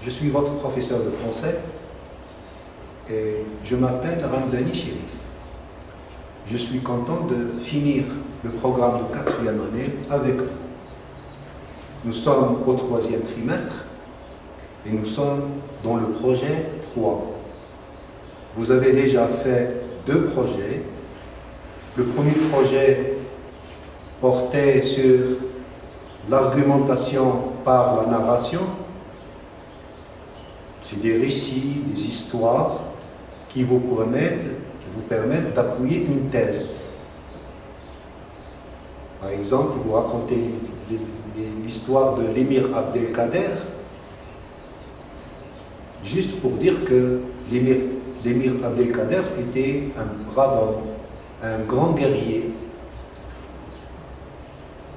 Je suis votre professeur de français et je m'appelle Ramdani Chérif. Je suis content de finir le programme de 4e année avec vous. Nous sommes au 3e trimestre et nous sommes dans le projet 3. Vous avez déjà fait 2 projets. Le premier projet portait sur l'argumentation par la narration. C'est des récits, des histoires qui vous permettent d'appuyer une thèse. Par exemple, vous racontez l'histoire de l'émir Abdelkader, juste pour dire que l'émir Abdelkader était un brave homme, un grand guerrier.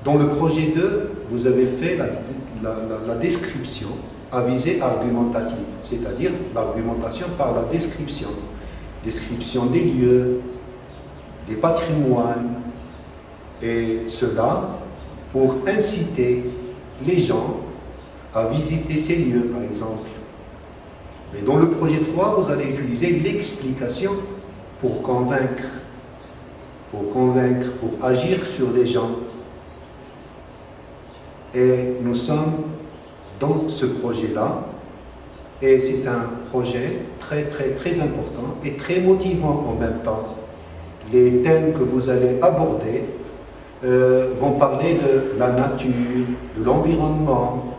Dans le projet 2, vous avez fait la description à visée argumentative, c'est-à-dire l'argumentation par la description. Description des lieux, des patrimoines, et cela pour inciter les gens à visiter ces lieux, par exemple. Mais dans le projet 3, vous allez utiliser l'explication pour convaincre, pour agir sur les gens. Et nous sommes dans ce projet-là, et c'est un projet très important et très motivant en même temps. Les thèmes que vous allez aborder vont parler de la nature, de l'environnement,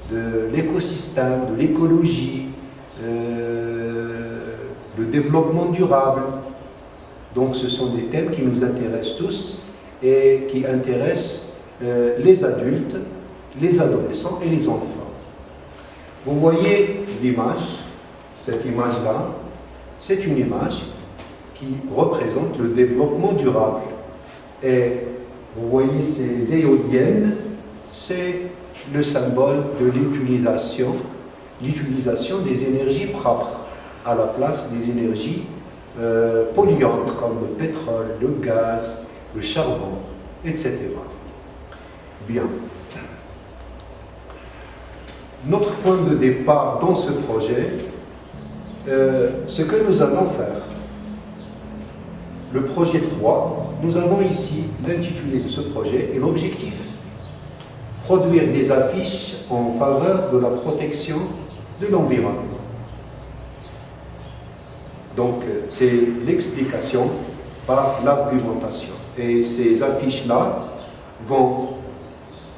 de l'écosystème, de l'écologie, le développement durable. Donc ce sont des thèmes qui nous intéressent tous et qui intéressent les adultes, les adolescents et les enfants. Vous voyez l'image, cette image-là, c'est une image qui représente le développement durable. Et vous voyez ces éoliennes, c'est le symbole de l'utilisation des énergies propres à la place des énergies polluantes comme le pétrole, le gaz, le charbon, etc. Bien. Notre point de départ dans ce projet, ce que nous allons faire. Le projet 3, nous avons ici l'intitulé de ce projet et l'objectif. Produire des affiches en faveur de la protection de l'environnement. Donc, c'est l'explication par l'argumentation. Et ces affiches-là vont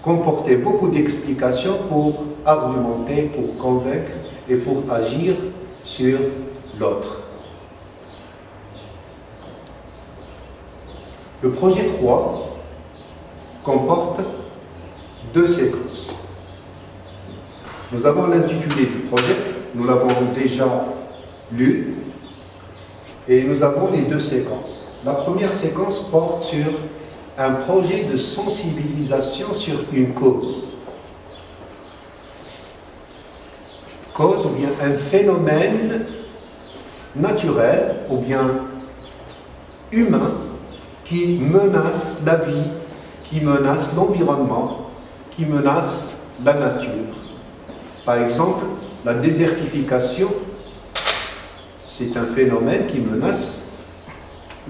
comporter beaucoup d'explications pour argumenter, pour convaincre et pour agir sur l'autre. Le projet 3 comporte 2 séquences. Nous avons l'intitulé du projet, nous l'avons déjà lu, et nous avons les 2 séquences. La première séquence porte sur un projet de sensibilisation sur une cause. Cause ou bien un phénomène naturel ou bien humain qui menace la vie, qui menace l'environnement, qui menace la nature. Par exemple, la désertification, c'est un phénomène qui menace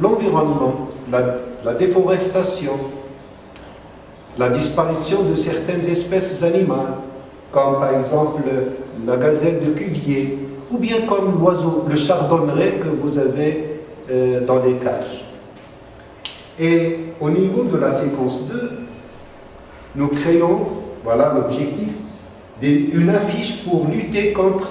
l'environnement, la déforestation, la disparition de certaines espèces animales, comme par exemple la gazelle de Cuvier, ou bien comme l'oiseau, le chardonneret que vous avez dans les cages. Et au niveau de la séquence 2, nous créons, voilà l'objectif, une affiche pour lutter contre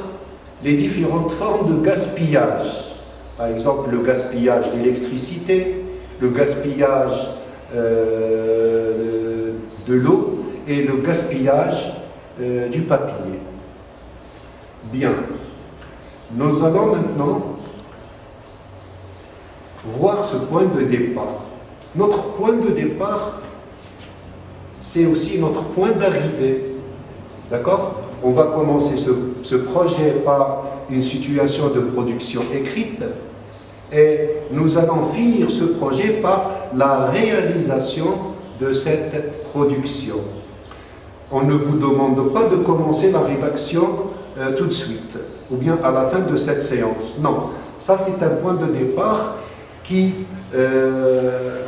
les différentes formes de gaspillage. Par exemple, le gaspillage d'électricité, le gaspillage de l'eau et le gaspillage du papier. Bien. Nous allons maintenant voir ce point de départ. Notre point de départ, c'est aussi notre point d'arrivée. D'accord? On va commencer ce projet par une situation de production écrite et nous allons finir ce projet par la réalisation de cette production. On ne vous demande pas de commencer la rédaction tout de suite, ou bien à la fin de cette séance. Non, ça c'est un point de départ qui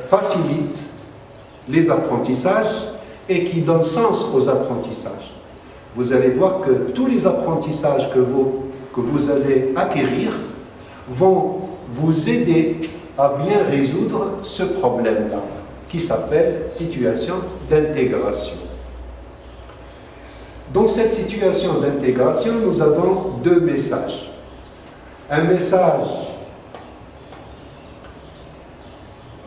facilite les apprentissages et qui donne sens aux apprentissages. Vous allez voir que tous les apprentissages que vous allez acquérir vont vous aider à bien résoudre ce problème-là, qui s'appelle situation d'intégration. Dans cette situation d'intégration, nous avons deux messages. Un message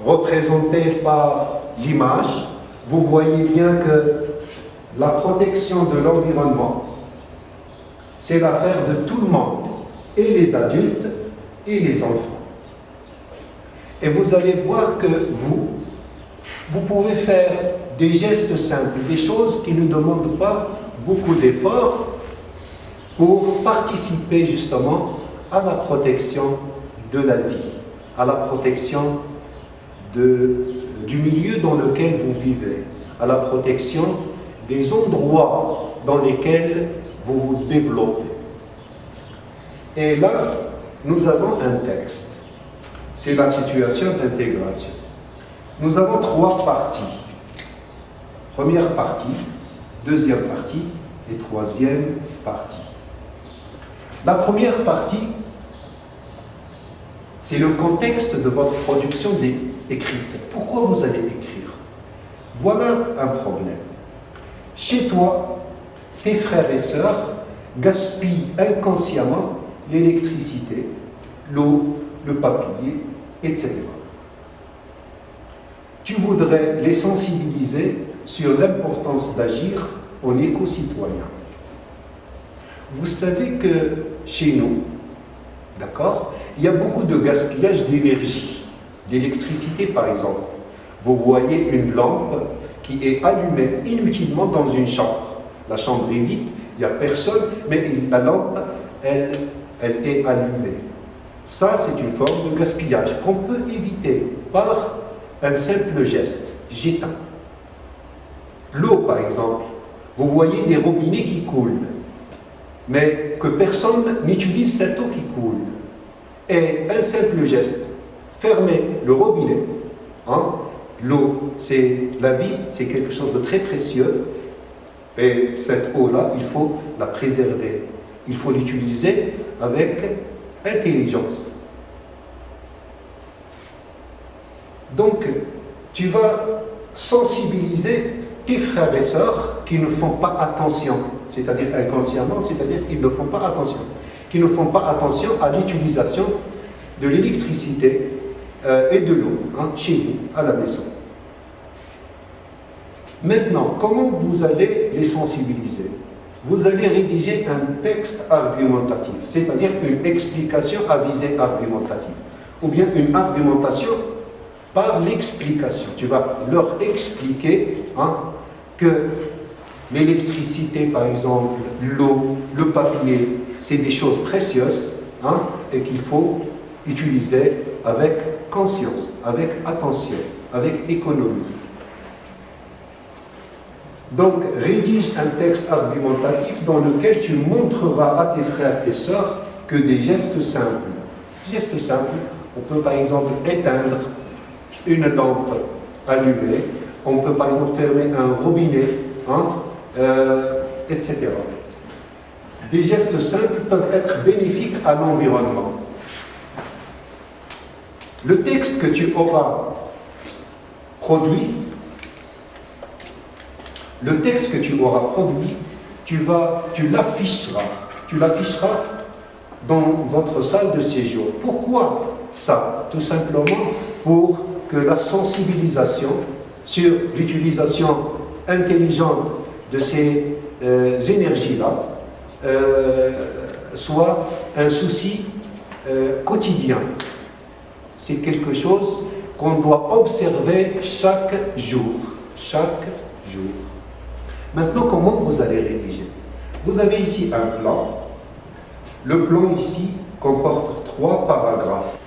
représenté par l'image. Vous voyez bien que la protection de l'environnement, c'est l'affaire de tout le monde, et les adultes et les enfants. Et vous allez voir que vous pouvez faire des gestes simples, des choses qui ne demandent pas beaucoup d'efforts pour participer justement à la protection de la vie, à la protection du milieu dans lequel vous vivez, à la protection des endroits dans lesquels vous vous développez. Et là, nous avons un texte. C'est la situation d'intégration. Nous avons trois parties. Première partie, deuxième partie et troisième partie. La première partie, c'est le contexte de votre production écrite. Pourquoi vous allez écrire? Voilà un problème. Chez toi, tes frères et sœurs gaspillent inconsciemment l'électricité, l'eau, le papier, etc. Tu voudrais les sensibiliser sur l'importance d'agir en éco-citoyen. Vous savez que chez nous, d'accord, il y a beaucoup de gaspillage d'énergie, d'électricité par exemple. Vous voyez une lampe qui est allumée inutilement dans une chambre. La chambre est vide, il n'y a personne, mais la lampe, elle est allumée. Ça, c'est une forme de gaspillage qu'on peut éviter par un simple geste, j'éteins. L'eau, par exemple, vous voyez des robinets qui coulent, mais que personne n'utilise cette eau qui coule. Et un simple geste, fermez le robinet. L'eau, c'est la vie, c'est quelque chose de très précieux. Et cette eau-là, il faut la préserver. Il faut l'utiliser avec intelligence. Donc, tu vas sensibiliser tes frères et sœurs qui ne font pas attention, c'est-à-dire inconsciemment, c'est-à-dire qu'ils ne font pas attention, qui ne font pas attention à l'utilisation de l'électricité et de l'eau, chez vous, à la maison. Maintenant, comment vous allez les sensibiliser? Vous allez rédiger un texte argumentatif, c'est-à-dire une explication à visée argumentative, ou bien une argumentation par l'explication. Tu vas leur expliquer que l'électricité, par exemple, l'eau, le papier, c'est des choses précieuses et qu'il faut utiliser avec conscience, avec attention, avec économie. Donc, rédige un texte argumentatif dans lequel tu montreras à tes frères et sœurs que des gestes simples. Gestes simples, on peut par exemple éteindre une lampe allumée, on peut par exemple fermer un robinet, etc. Des gestes simples peuvent être bénéfiques à l'environnement. Le texte que tu auras produit, tu l'afficheras dans votre salle de séjour. Pourquoi ça? Tout simplement pour que la sensibilisation sur l'utilisation intelligente de ces énergies-là soit un souci quotidien. C'est quelque chose qu'on doit observer chaque jour. Chaque jour. Maintenant, comment vous allez rédiger? Vous avez ici un plan. Le plan ici comporte 3 paragraphes.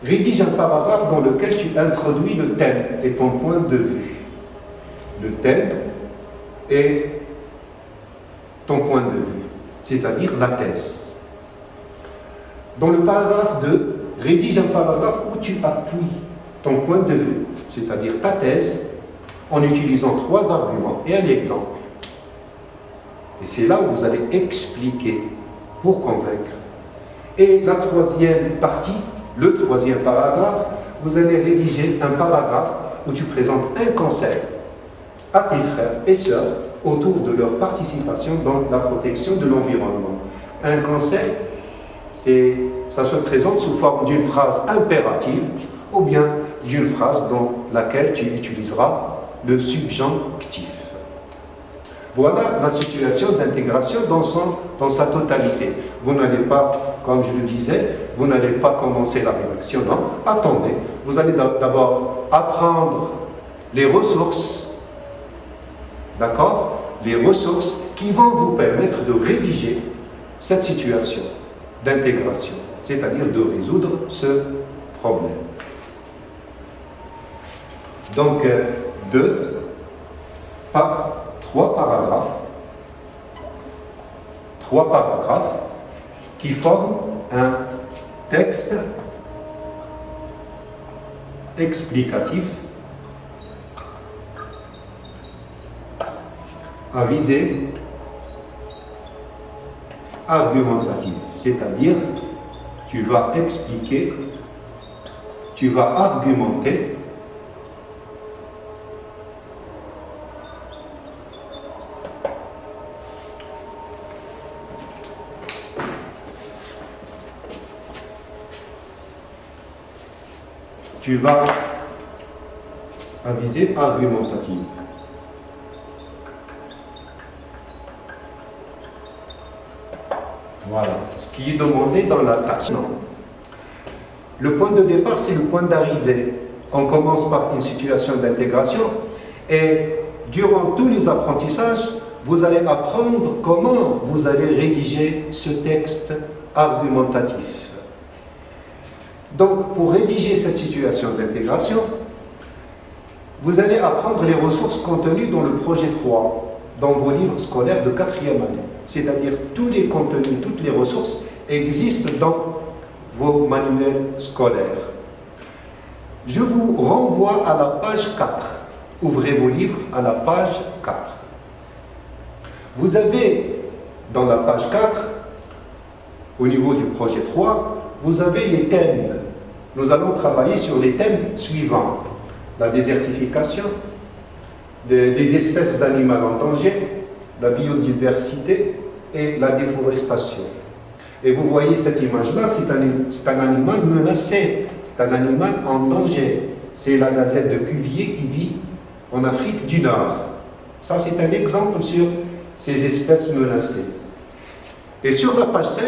Rédige un paragraphe dans lequel tu introduis le thème et ton point de vue. Le thème et ton point de vue. c'est-à-dire la thèse. Dans le paragraphe 2, rédige un paragraphe où tu appuies ton point de vue, c'est-à-dire ta thèse, en utilisant 3 arguments et un exemple. Et c'est là où vous allez expliquer pour convaincre. Et la 3e partie, le 3e paragraphe, vous allez rédiger un paragraphe où tu présentes un conseil à tes frères et sœurs autour de leur participation dans la protection de l'environnement. Un conseil, ça se présente sous forme d'une phrase impérative ou bien d'une phrase dans laquelle tu utiliseras le subjonctif. Voilà la situation d'intégration dans sa totalité. Vous n'allez pas, comme je le disais, vous n'allez pas commencer la rédaction, non. Attendez, vous allez d'abord apprendre les ressources, d'accord? Les ressources qui vont vous permettre de rédiger cette situation d'intégration, c'est-à-dire de résoudre ce problème. Donc, 3 paragraphes qui forment un texte explicatif à visée argumentative, c'est-à-dire tu vas expliquer, tu vas argumenter à visée argumentative. Voilà, ce qui est demandé dans la tâche. Non. Le point de départ, c'est le point d'arrivée. On commence par une situation d'intégration et durant tous les apprentissages, vous allez apprendre comment vous allez rédiger ce texte argumentatif. Donc, pour rédiger cette situation d'intégration, vous allez apprendre les ressources contenues dans le projet 3, dans vos livres scolaires de 4e année. C'est-à-dire tous les contenus, toutes les ressources existent dans vos manuels scolaires. Je vous renvoie à la page 4. Ouvrez vos livres à la page 4. Vous avez, dans la page 4, au niveau du projet 3, vous avez les thèmes. Nous allons travailler sur les thèmes suivants. La désertification, des espèces animales en danger, la biodiversité et la déforestation. Et vous voyez cette image-là, c'est un animal menacé, c'est un animal en danger. C'est la gazelle de Cuvier qui vit en Afrique du Nord. Ça, c'est un exemple sur ces espèces menacées. Et sur la page 5,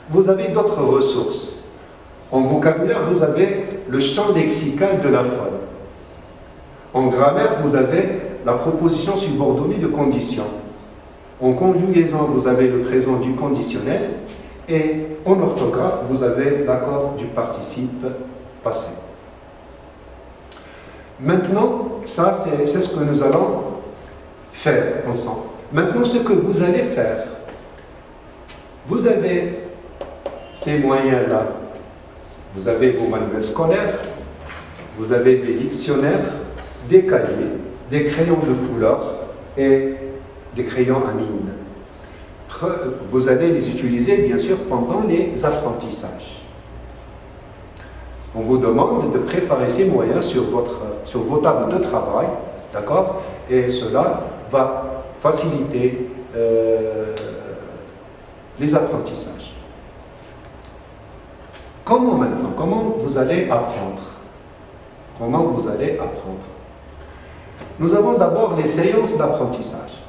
vous avez d'autres ressources. En vocabulaire, vous avez le champ lexical de la faune. En grammaire, vous avez la proposition subordonnée de condition. En conjugaison, vous avez le présent du conditionnel. Et en orthographe, vous avez l'accord du participe passé. Maintenant, ça, c'est ce que nous allons faire ensemble. Maintenant, ce que vous allez faire, vous avez ces moyens-là. Vous avez vos manuels scolaires, vous avez des dictionnaires, des cahiers, des crayons de couleur et des crayons à mine. Vous allez les utiliser, bien sûr, pendant les apprentissages. On vous demande de préparer ces moyens sur vos tables de travail, d'accord? Et cela va faciliter les apprentissages. Comment maintenant? Comment vous allez apprendre? Comment vous allez apprendre? Nous avons d'abord les séances d'apprentissage.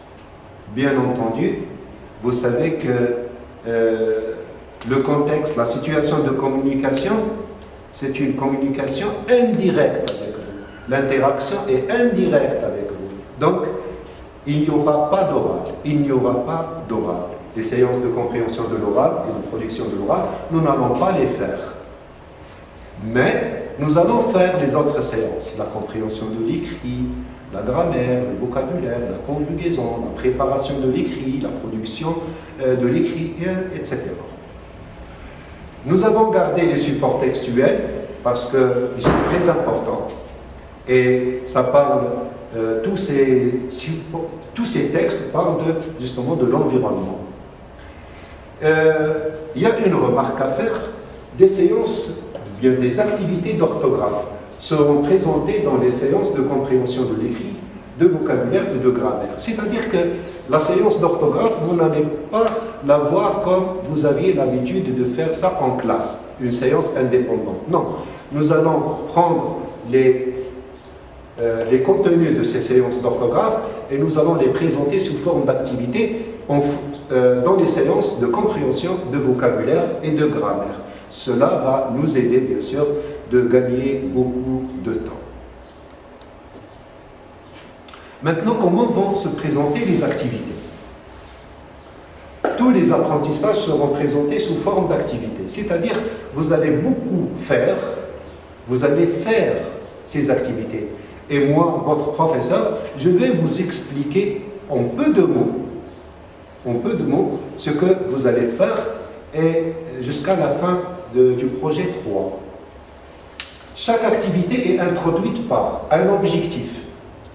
Bien entendu, vous savez que le contexte, la situation de communication, c'est une communication indirecte avec vous. L'interaction est indirecte avec vous. Donc, il n'y aura pas d'oral. Il n'y aura pas d'oral. Les séances de compréhension de l'oral et de production de l'oral, nous n'allons pas les faire. Mais nous allons faire les autres séances, la compréhension de l'écrit, la grammaire, le vocabulaire, la conjugaison, la préparation de l'écrit, la production de l'écrit, etc. Nous avons gardé les supports textuels parce qu'ils sont très importants et ça parle, tous ces textes parlent justement de l'environnement. Il y a une remarque à faire, des séances, bien des activités d'orthographe seront présentées dans les séances de compréhension de l'écrit, de vocabulaire et de grammaire. C'est-à-dire que la séance d'orthographe, vous n'allez pas la voir comme vous aviez l'habitude de faire ça en classe, une séance indépendante. Non, nous allons prendre les contenus de ces séances d'orthographe et nous allons les présenter sous forme d'activité dans les séances de compréhension de vocabulaire et de grammaire. Cela va nous aider, bien sûr, de gagner beaucoup de temps. Maintenant, comment vont se présenter les activités? Tous les apprentissages seront présentés sous forme d'activités, c'est-à-dire vous allez beaucoup faire, vous allez faire ces activités. Et moi, votre professeur, je vais vous expliquer en peu de mots, ce que vous allez faire et jusqu'à la fin du projet 3. Chaque activité est introduite par un objectif,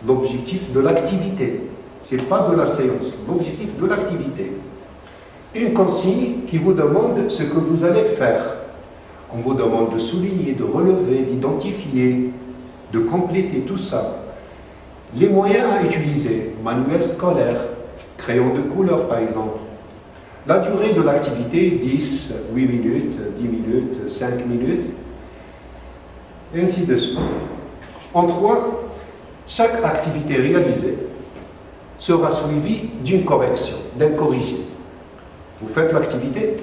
l'objectif de l'activité, ce n'est pas de la séance, l'objectif de l'activité. Une consigne qui vous demande ce que vous allez faire. On vous demande de souligner, de relever, d'identifier, de compléter tout ça. Les moyens à utiliser, manuel scolaire, crayon de couleur par exemple. La durée de l'activité, 10, 8 minutes, 10 minutes, 5 minutes, et ainsi de suite. En 3, chaque activité réalisée sera suivie d'une correction, d'un corrigé. Vous faites l'activité,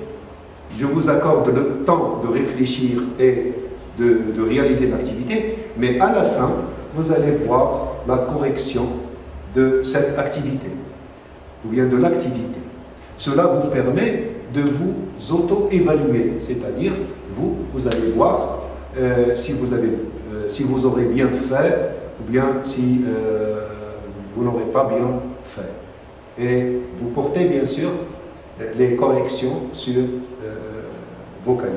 je vous accorde le temps de réfléchir et de réaliser l'activité, mais à la fin, vous allez voir la correction de cette activité, ou bien de l'activité. Cela vous permet de vous auto-évaluer, c'est-à-dire vous allez voir si vous aurez bien fait, ou bien si vous n'aurez pas bien fait. Et vous portez bien sûr les corrections sur vos cahiers.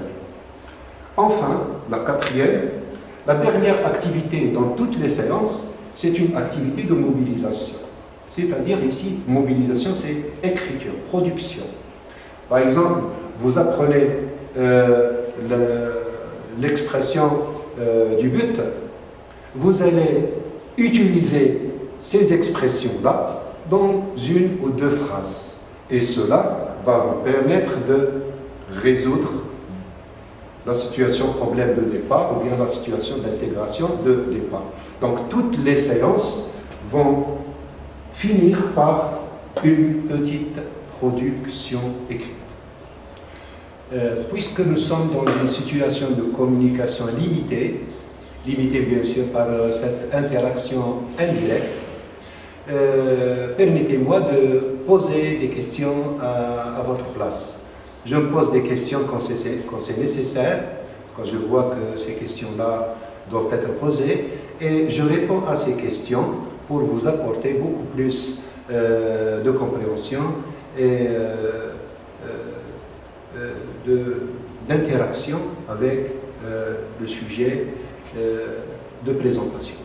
Enfin, la 4e, la dernière activité dans toutes les séances, c'est une activité de mobilisation. C'est-à-dire ici, mobilisation, c'est écriture, production. Par exemple, vous apprenez l'expression du but, vous allez utiliser ces expressions-là dans une ou deux phrases. Et cela va vous permettre de résoudre la situation problème de départ ou bien la situation d'intégration de départ. Donc toutes les séances vont finir par une petite production écrite. Puisque nous sommes dans une situation de communication limitée bien sûr par cette interaction indirecte, permettez-moi de poser des questions à votre place. Je me pose des questions quand c'est nécessaire, quand je vois que ces questions-là doivent être posées, et je réponds à ces questions pour vous apporter beaucoup plus de compréhension et d'interaction avec le sujet de présentation.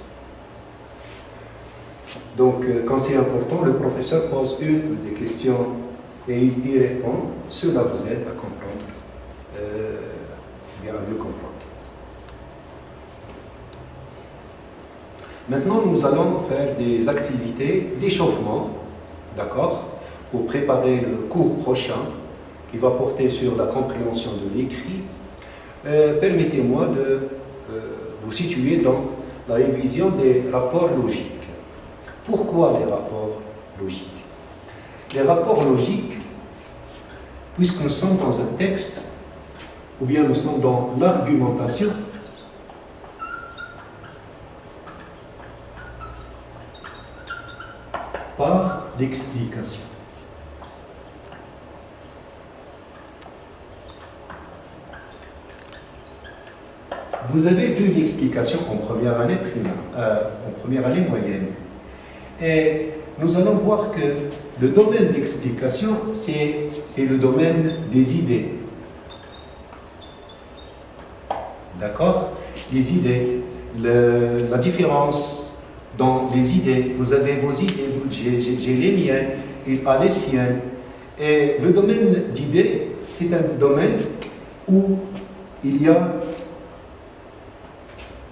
Donc, quand c'est important, le professeur pose une ou des questions et il y répond. Cela vous aide à comprendre, bien à mieux comprendre. Maintenant, nous allons faire des activités d'échauffement, d'accord, pour préparer le cours prochain qui va porter sur la compréhension de l'écrit. Permettez-moi de vous situer dans la révision des rapports logiques. Pourquoi les rapports logiques? Les rapports logiques, puisque nous sommes dans un texte, ou bien nous sommes dans l'argumentation, par l'explication. vous avez vu l'explication en première année primaire, en première année moyenne. Et nous allons voir que le domaine d'explication, c'est le domaine des idées. D'accord? Les idées, la différence dans les idées. Vous avez vos idées, j'ai les miennes, il a les siennes. Et le domaine d'idées, c'est un domaine où il y a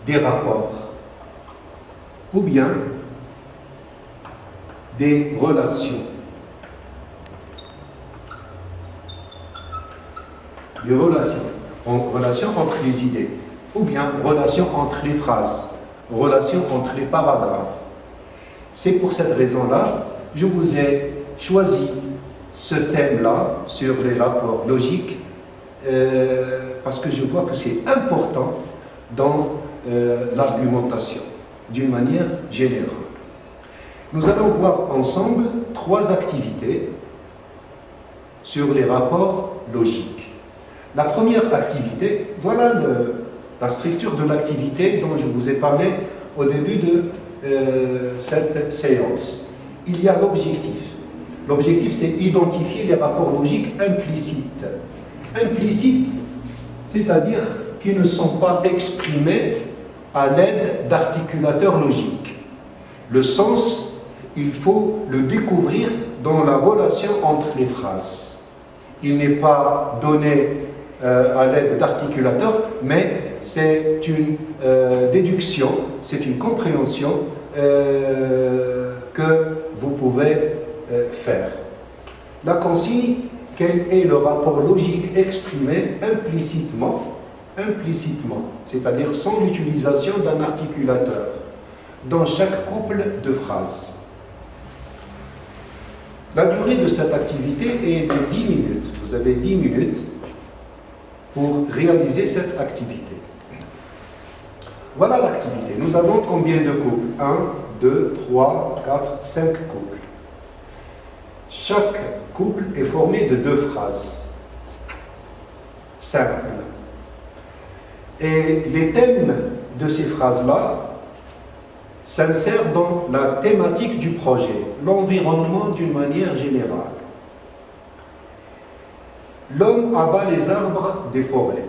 des rapports ou bien des relations. Des relations. Relations entre les idées ou bien relations entre les phrases, relations entre les paragraphes. C'est pour cette raison-là, je vous ai choisi ce thème-là sur les rapports logiques parce que je vois que c'est important dans l'argumentation, d'une manière générale. Nous allons voir ensemble 3 activités sur les rapports logiques. La première activité, voilà la structure de l'activité dont je vous ai parlé au début de cette séance. Il y a l'objectif. L'objectif, c'est identifier les rapports logiques implicites. Implicites, c'est-à-dire qui ne sont pas exprimés à l'aide d'articulateurs logiques. Le sens, il faut le découvrir dans la relation entre les phrases. Il n'est pas donné à l'aide d'articulateurs, mais c'est une déduction, c'est une compréhension que vous pouvez faire. La consigne, quel est le rapport logique exprimé implicitement, c'est-à-dire sans l'utilisation d'un articulateur, dans chaque couple de phrases. La durée de cette activité est de 10 minutes. Vous avez 10 minutes pour réaliser cette activité. Voilà l'activité. Nous avons combien de couples? 1, 2, 3, 4, 5 couples. Chaque couple est formé de 2 phrases simples. Et les thèmes de ces phrases-là s'insèrent dans la thématique du projet, l'environnement d'une manière générale. L'homme abat les arbres des forêts.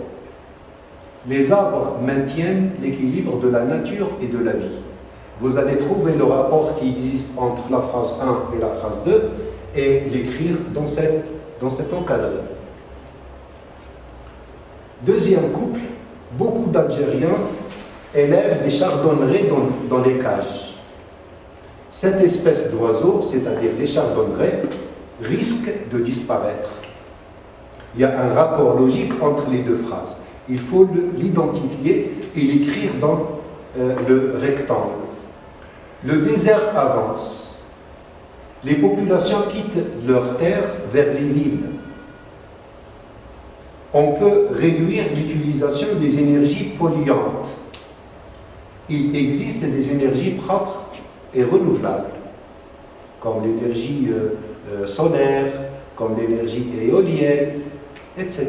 Les arbres maintiennent l'équilibre de la nature et de la vie. Vous allez trouver le rapport qui existe entre la phrase 1 et la phrase 2 et l'écrire dans cet encadré. Deuxième couple, beaucoup d'Algériens élèvent des chardonnerets dans les cages. Cette espèce d'oiseau, c'est-à-dire les chardonnerets, risque de disparaître. Il y a un rapport logique entre les 2 phrases. Il faut l'identifier et l'écrire dans le rectangle. Le désert avance. Les populations quittent leurs terres vers les villes. On peut réduire l'utilisation des énergies polluantes. Il existe des énergies propres et renouvelables, comme l'énergie solaire, comme l'énergie éolienne, etc.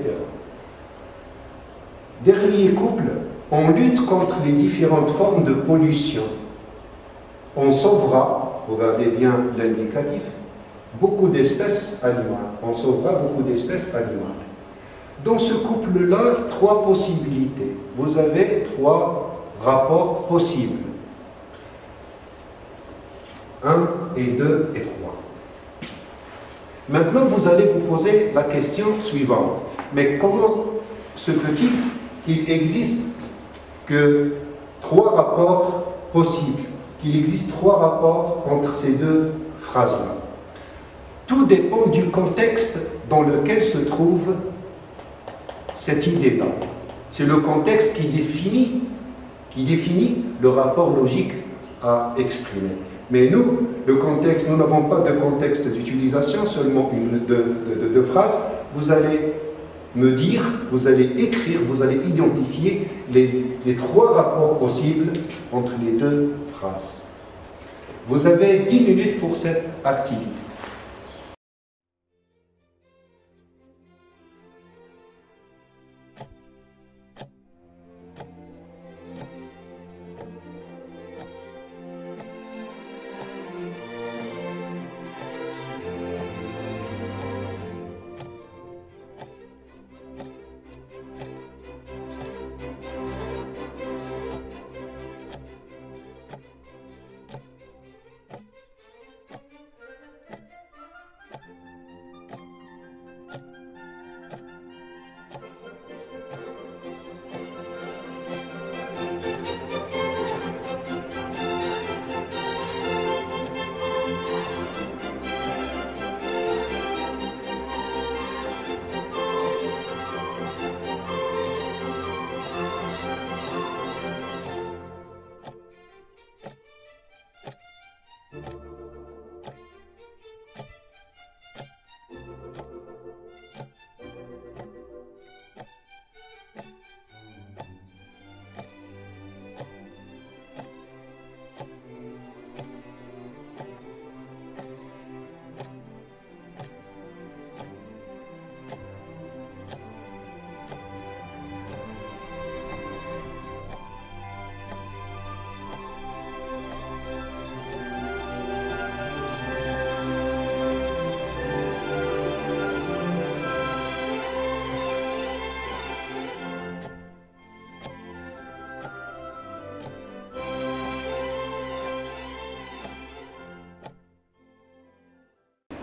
Dernier couple, on lutte contre les différentes formes de pollution. On sauvera, regardez bien l'indicatif, beaucoup d'espèces animales. On sauvera beaucoup d'espèces animales. Dans ce couple-là, 3 possibilités. Vous avez 3 rapports possibles. 1 et 2 et 3. Maintenant, vous allez vous poser la question suivante. Mais comment se peut-il qu'il existe que 3 rapports possibles, qu'il existe 3 rapports entre ces 2 phrases-là? Tout dépend du contexte dans lequel se trouve cette idée-là. C'est le contexte qui définit le rapport logique à exprimer. Mais nous, nous n'avons pas de contexte d'utilisation, seulement deux phrases. Vous allez me dire, vous allez écrire, vous allez identifier les 3 rapports possibles entre les 2 phrases. Vous avez 10 minutes pour cette activité.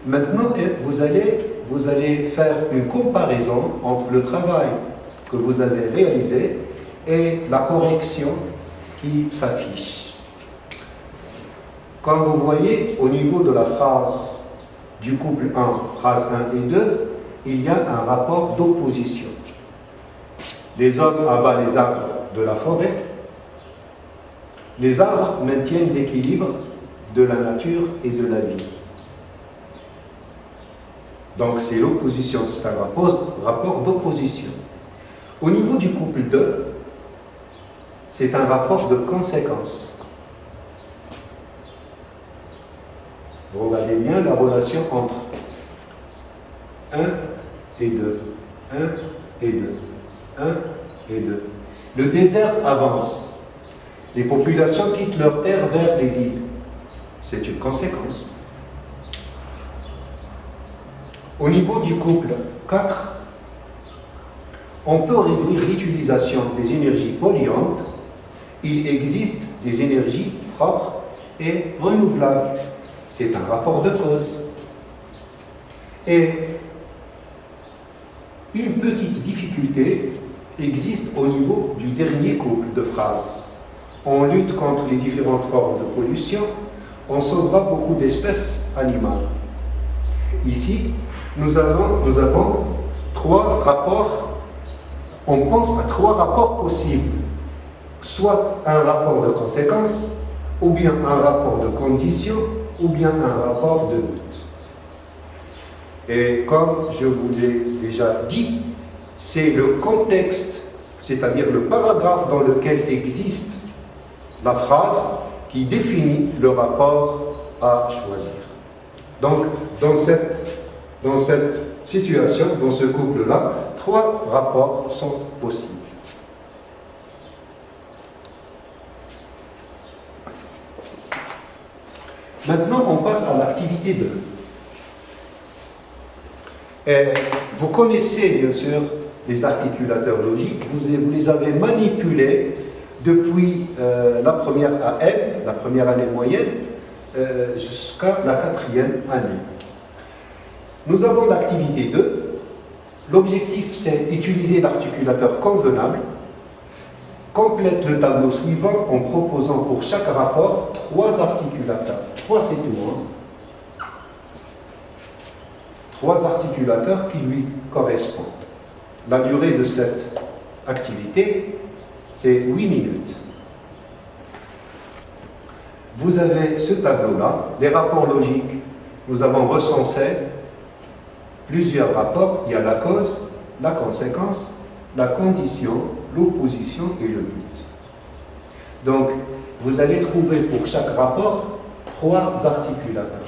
Maintenant, vous allez faire une comparaison entre le travail que vous avez réalisé et la correction qui s'affiche. Comme vous voyez, au niveau de la phrase du couple 1, phrase 1 et 2, il y a un rapport d'opposition. Les hommes abattent les arbres de la forêt. Les arbres maintiennent l'équilibre de la nature et de la vie. Donc c'est l'opposition, c'est un rapport d'opposition. Au niveau du couple 2, c'est un rapport de conséquence. Vous regardez bien la relation entre 1 et 2, 1 et 2, 1 et 2. Le désert avance. Les populations quittent leurs terres vers les villes. C'est une conséquence. Au niveau du couple 4, on peut réduire l'utilisation des énergies polluantes. Il existe des énergies propres et renouvelables. C'est un rapport de cause. Et une petite difficulté existe au niveau du dernier couple de phrases. On lutte contre les différentes formes de pollution, on sauvera beaucoup d'espèces animales. Ici, nous avons trois rapports, on pense à trois rapports possibles. Soit un rapport de conséquence, ou bien un rapport de condition, ou bien un rapport de but. Et comme je vous l'ai déjà dit, c'est le contexte, c'est-à-dire le paragraphe dans lequel existe la phrase qui définit le rapport à choisir. Donc, dans cette situation, dans ce couple-là, trois rapports sont possibles. Maintenant, on passe à l'activité 2. Et vous connaissez bien sûr les articulateurs logiques, vous les avez manipulés depuis la première AM, la première année moyenne, jusqu'à la 4e année. Nous avons l'activité 2. L'objectif, c'est utiliser l'articulateur convenable. Complète le tableau suivant en proposant pour chaque rapport 3 articulateurs. 3, c'est tout, hein. 3 articulateurs qui lui correspondent. La durée de cette activité, c'est 8 minutes. Vous avez ce tableau-là, les rapports logiques. Nous avons recensé plusieurs rapports. Il y a la cause, la conséquence, la condition, l'opposition et le but. Donc, vous allez trouver pour chaque rapport 3 articulateurs.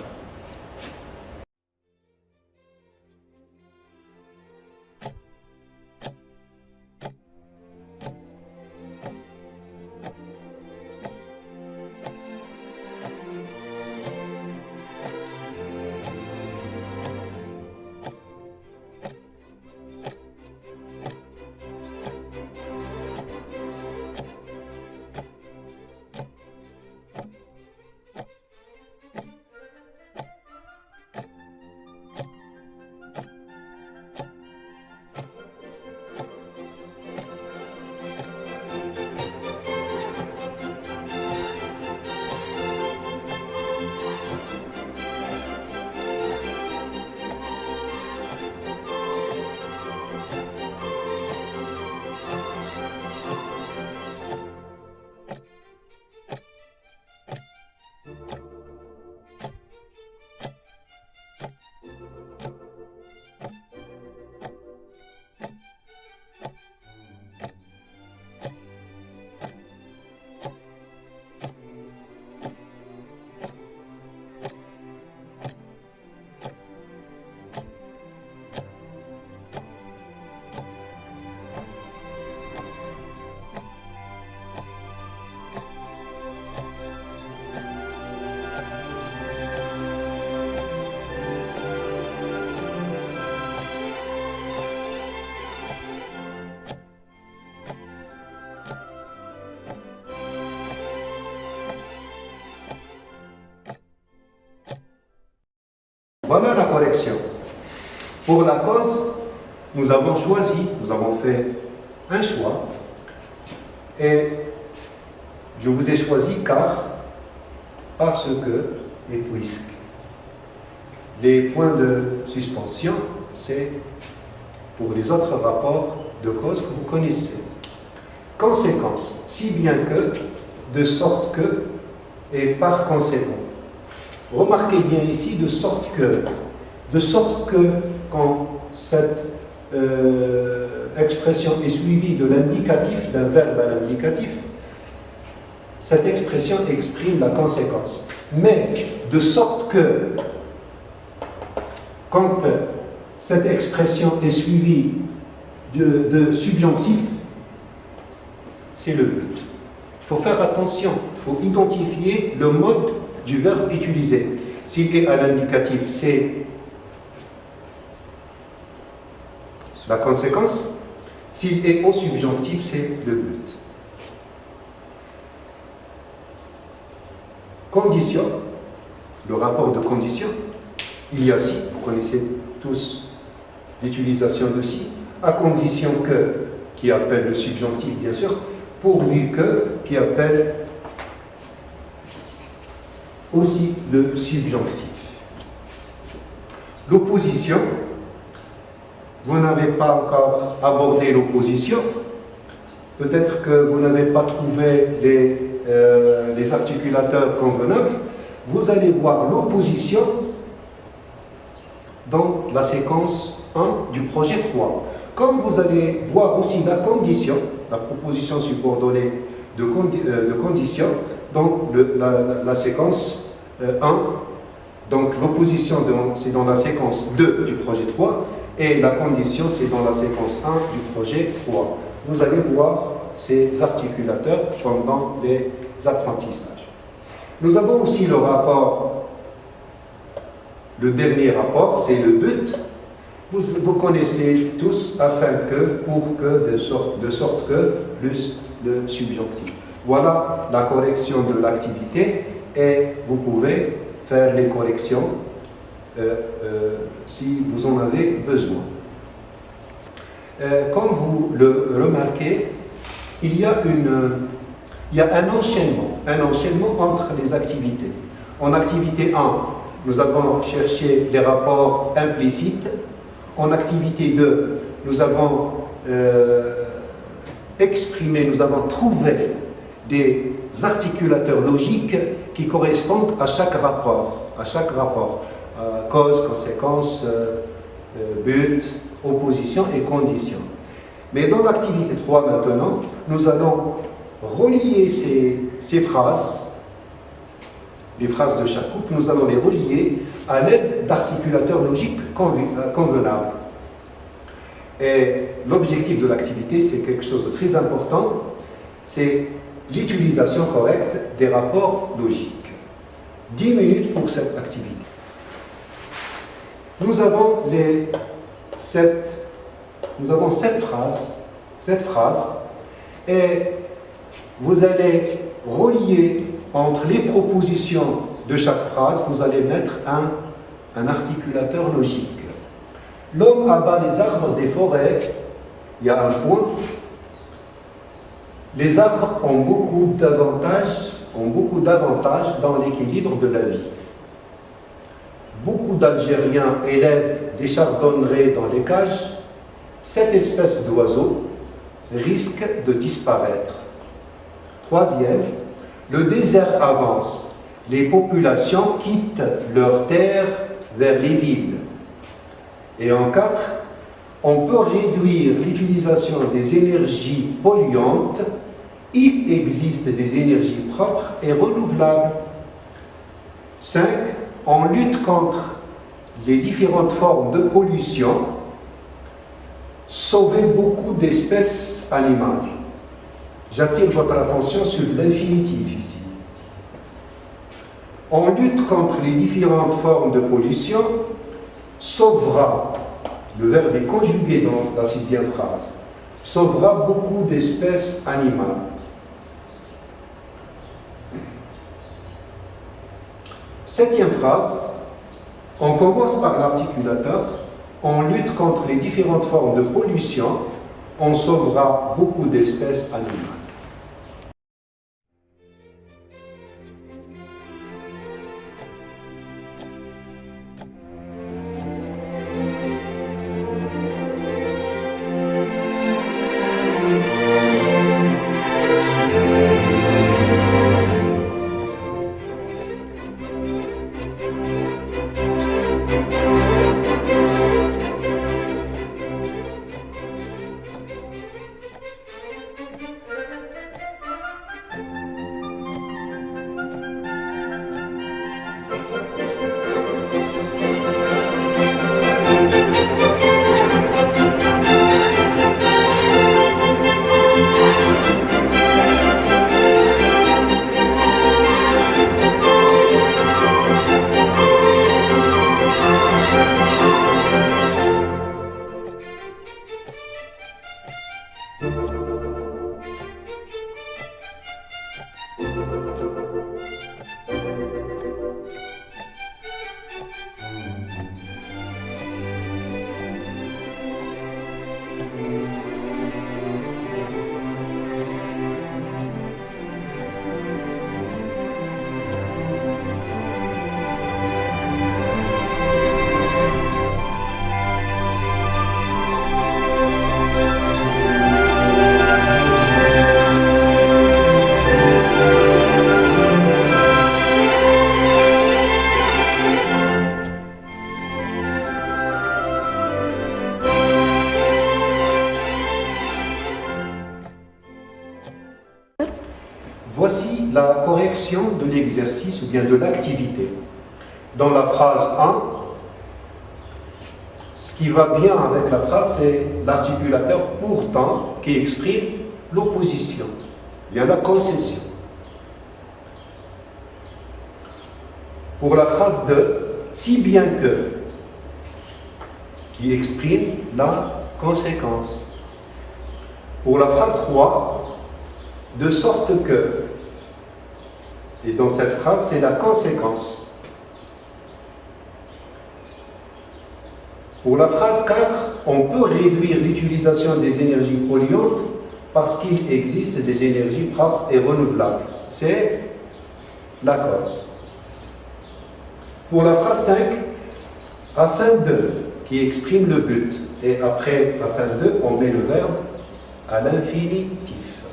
correction. Pour la cause, nous avons fait un choix, et je vous ai choisi parce que, et puisque. Les points de suspension, c'est pour les autres rapports de cause que vous connaissez. Conséquence, si bien que, de sorte que, et par conséquent. Remarquez bien ici, de sorte que quand cette expression est suivie de l'indicatif, d'un verbe à l'indicatif, cette expression exprime la conséquence. Mais, de sorte que, quand cette expression est suivie de subjonctif, c'est le but. Il faut faire attention, il faut identifier le mode du verbe utilisé. S'il est à l'indicatif, c'est la conséquence. S'il est au subjonctif, c'est le but. Condition, le rapport de condition. Il y a si, vous connaissez tous l'utilisation de si, à condition que, qui appelle le subjonctif bien sûr, pourvu que, qui appelle aussi le subjonctif. L'opposition, vous n'avez pas encore abordé l'opposition, peut-être que vous n'avez pas trouvé les articulateurs convenables, vous allez voir l'opposition dans la séquence 1 du projet 3. Comme vous allez voir aussi la condition, la proposition subordonnée de condition, dans la séquence 1, donc l'opposition c'est dans la séquence 2 du projet 3, et la condition c'est dans la séquence 1 du projet 3. Vous allez voir ces articulateurs pendant les apprentissages. Nous avons aussi le rapport. Le dernier rapport, c'est le but. Vous connaissez tous, afin que, pour que, de sorte que, plus le subjonctif. Voilà la correction de l'activité, et vous pouvez faire les corrections si vous en avez besoin. Comme vous le remarquez, il y a un enchaînement entre les activités. En activité 1, nous avons cherché les rapports implicites. En activité 2, nous avons trouvé des articulateurs logiques qui correspondent à chaque rapport. Cause, conséquence, but, opposition et condition. Mais dans l'activité 3 maintenant, nous allons relier ces phrases, les phrases de chaque couple, nous allons les relier à l'aide d'articulateurs logiques convenables. Et l'objectif de l'activité, c'est quelque chose de très important, c'est l'utilisation correcte des rapports logiques. 10 minutes pour cette activité. Nous avons 7 phrases, et vous allez relier entre les propositions de chaque phrase, vous allez mettre un articulateur logique. L'homme abat les arbres des forêts, il y a un point. Les arbres ont beaucoup d'avantages dans l'équilibre de la vie. Beaucoup d'Algériens élèvent des chardonnerets dans les cages. Cette espèce d'oiseau risque de disparaître. 3e, le désert avance. Les populations quittent leurs terres vers les villes. Et en 4, on peut réduire l'utilisation des énergies polluantes. Il existe des énergies propres et renouvelables. 5, on lutte contre les différentes formes de pollution. Sauver beaucoup d'espèces animales. J'attire votre attention sur l'infinitif ici. On lutte contre les différentes formes de pollution, sauvera, le verbe est conjugué dans la 6e phrase, sauvera beaucoup d'espèces animales. 7e phrase, On commence par l'articulateur. On lutte contre les différentes formes de pollution. On sauvera beaucoup d'espèces animales. Voici la correction de l'exercice ou bien de l'activité. Dans la phrase 1, ce qui va bien avec la phrase, c'est l'articulateur pourtant qui exprime l'opposition, bien la concession. Pour la phrase 2, si bien que, qui exprime la conséquence. Pour la phrase 3, de sorte que, et dans cette phrase, c'est la conséquence. Pour la phrase 4, on peut réduire l'utilisation des énergies polluantes parce qu'il existe des énergies propres et renouvelables. C'est la cause. Pour la phrase 5, afin de, qui exprime le but, et après afin de, on met le verbe à l'infinitif.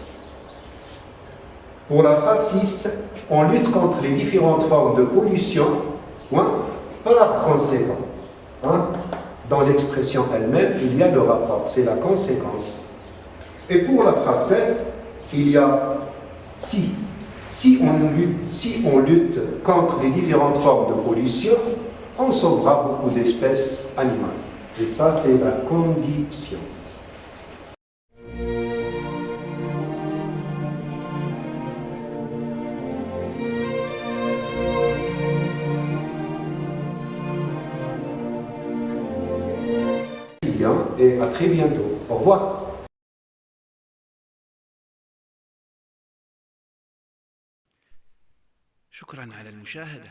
Pour la phrase 6, on lutte contre les différentes formes de pollution, par conséquent. Dans l'expression elle-même, il y a le rapport, c'est la conséquence. Et pour la phrase 7, il y a si. Si on lutte contre les différentes formes de pollution, on sauvera beaucoup d'espèces animales. Et ça, c'est la condition. Et à très bientôt. Au revoir. شكرا على المشاهدة.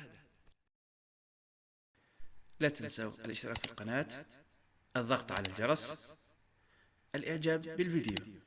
لا تنسوا الاشتراك في القناة، الضغط على الجرس، الإعجاب بالفيديو.